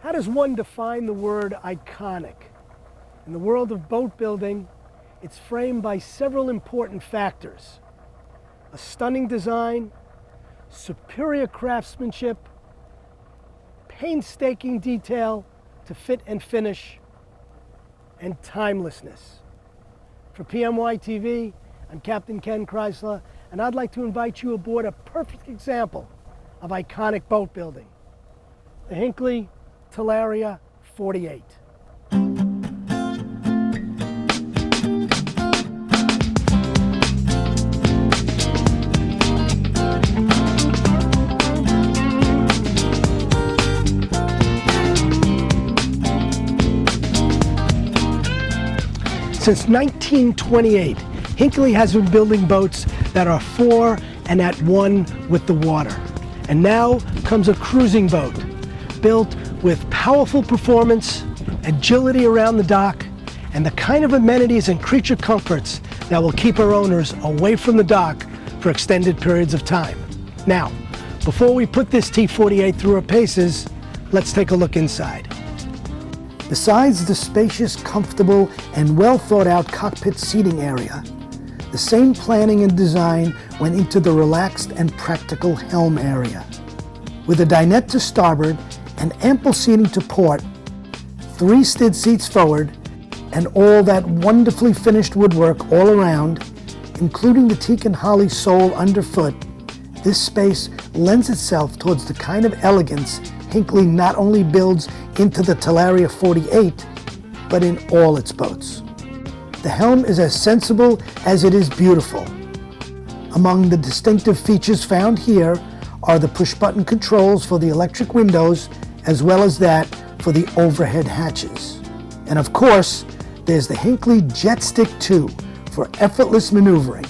How does one define the word iconic? In the world of boat building, it's framed by several important factors: a stunning design, superior craftsmanship, painstaking detail to fit and finish, and timelessness. For PMY TV, I'm Captain Ken Chrysler, and I'd like to invite you aboard a perfect example of iconic boat building, the Hinckley Talaria 48. Since 1928, Hinckley has been building boats that are for and at one with the water. And now comes a cruising boat, built with powerful performance, agility around the dock, and the kind of amenities and creature comforts that will keep our owners away from the dock for extended periods of time. Now, before we put this T48 through her paces, let's take a look inside. Besides the spacious, comfortable, and well thought out cockpit seating area, the same planning and design went into the relaxed and practical helm area. With a dinette to starboard and ample seating to port, 3 stid seats forward, and all that wonderfully finished woodwork all around, including the teak and holly sole underfoot, this space lends itself towards the kind of elegance Hinckley not only builds into the Talaria 48, but in all its boats. The helm is as sensible as it is beautiful. Among the distinctive features found here are the push-button controls for the electric windows, as well as that for the overhead hatches. And of course, there's the Hinckley Jetstick 2 for effortless maneuvering.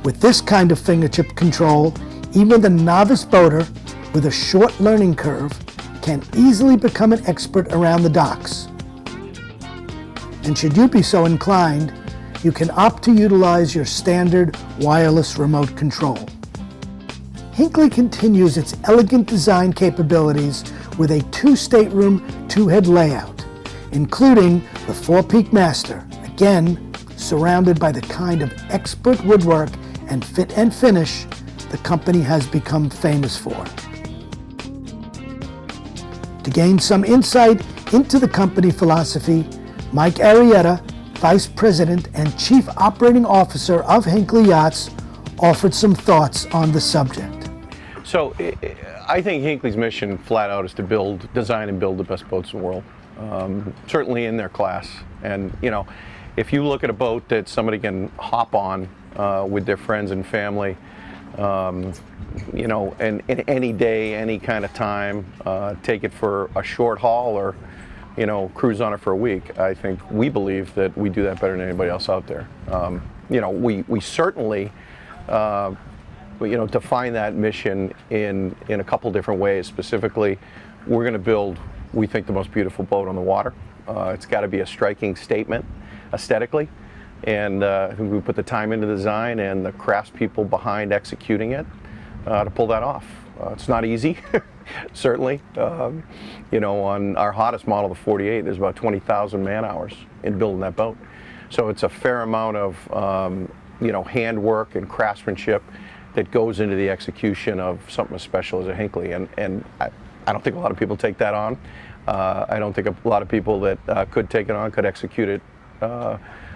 With this kind of fingertip control, even the novice boater with a short learning curve can easily become an expert around the docks. And should you be so inclined, you can opt to utilize your standard wireless remote control. Hinckley continues its elegant design capabilities with a 2-stateroom, 2-head layout, including the 4-peak master, again surrounded by the kind of expert woodwork and fit and finish the company has become famous for. To gain some insight into the company philosophy, Mike Arrieta, Vice President and Chief Operating Officer of Hinckley Yachts, offered some thoughts on the subject. So I think Hinckley's mission flat out is to design and build the best boats in the world, certainly in their class. And you know, if you look at a boat that somebody can hop on with their friends and family, you know, and any day, any kind of time, take it for a short haul or, you know, cruise on it for a week. I think we believe that we do that better than anybody else out there. You know, we certainly, you know, define that mission in a couple different ways. Specifically, we're going to build, we think, the most beautiful boat on the water. It's got to be a striking statement aesthetically. And I think we put the time into the design and the craftspeople behind executing it to pull that off. It's not easy, certainly. You know, on our hottest model, the 48, there's about 20,000 man-hours in building that boat. So it's a fair amount of, you know, handwork and craftsmanship that goes into the execution of something as special as a Hinckley. And I don't think a lot of people take that on. I don't think a lot of people that could take it on could execute it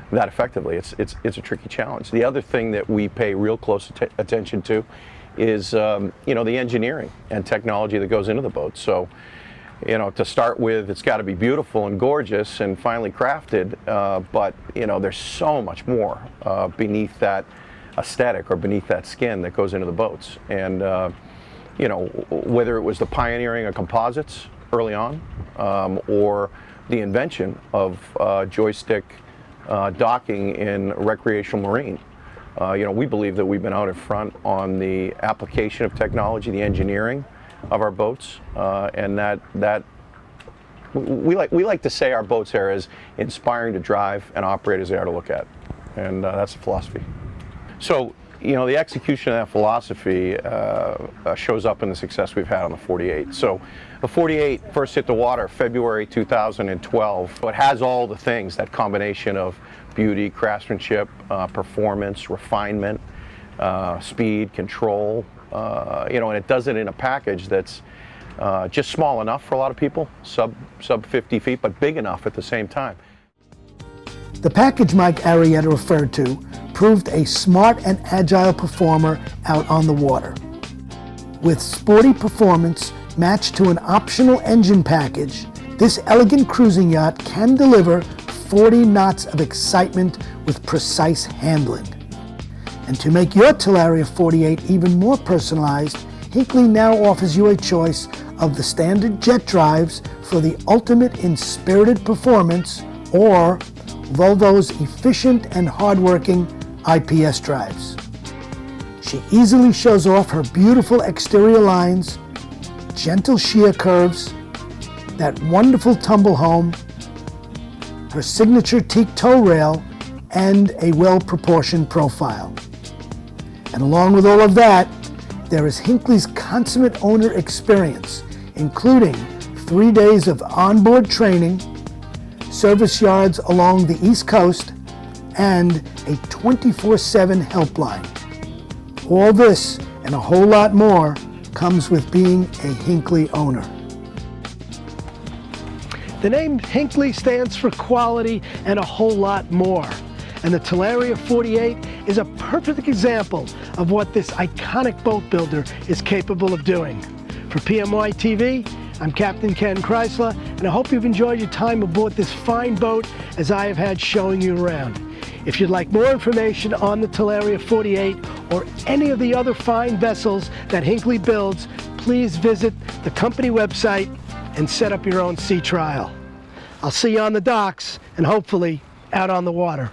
that effectively. It's a tricky challenge. The other thing that we pay real close attention to is you know, the engineering and technology that goes into the boat. So, you know, to start with, it's got to be beautiful and gorgeous and finely crafted, but you know, there's so much more beneath that aesthetic or beneath that skin that goes into the boats. And you know, whether it was the pioneering of composites early on, or the invention of joystick docking in recreational marine. You know, we believe that we've been out in front on the application of technology, the engineering of our boats, and that we like to say our boats are as inspiring to drive and operate as they are to look at, and that's the philosophy. So you know, the execution of that philosophy shows up in the success we've had on the 48. So the 48 first hit the water February 2012. It has all the things, that combination of beauty, craftsmanship, performance, refinement, speed, control, you know, and it does it in a package that's just small enough for a lot of people, sub 50 feet, but big enough at the same time. The package Mike Arrieta referred to proved a smart and agile performer out on the water. With sporty performance matched to an optional engine package, this elegant cruising yacht can deliver 40 knots of excitement with precise handling. And to make your Talaria 48 even more personalized, Hinckley now offers you a choice of the standard jet drives for the ultimate in spirited performance, or Volvo's efficient and hardworking IPS drives. She easily shows off her beautiful exterior lines, gentle shear curves, that wonderful tumble home, her signature teak tow rail, and a well-proportioned profile. And along with all of that, there is Hinckley's consummate owner experience, including 3 days of onboard training, service yards along the East Coast, and a 24/7 helpline. All this and a whole lot more comes with being a Hinckley owner. The name Hinckley stands for quality and a whole lot more. And the Talaria 48 is a perfect example of what this iconic boat builder is capable of doing. For PMY TV, I'm Captain Ken Chrysler, and I hope you've enjoyed your time aboard this fine boat as I have had showing you around. If you'd like more information on the Talaria 48 or any of the other fine vessels that Hinckley builds, please visit the company website and set up your own sea trial. I'll see you on the docks and hopefully out on the water.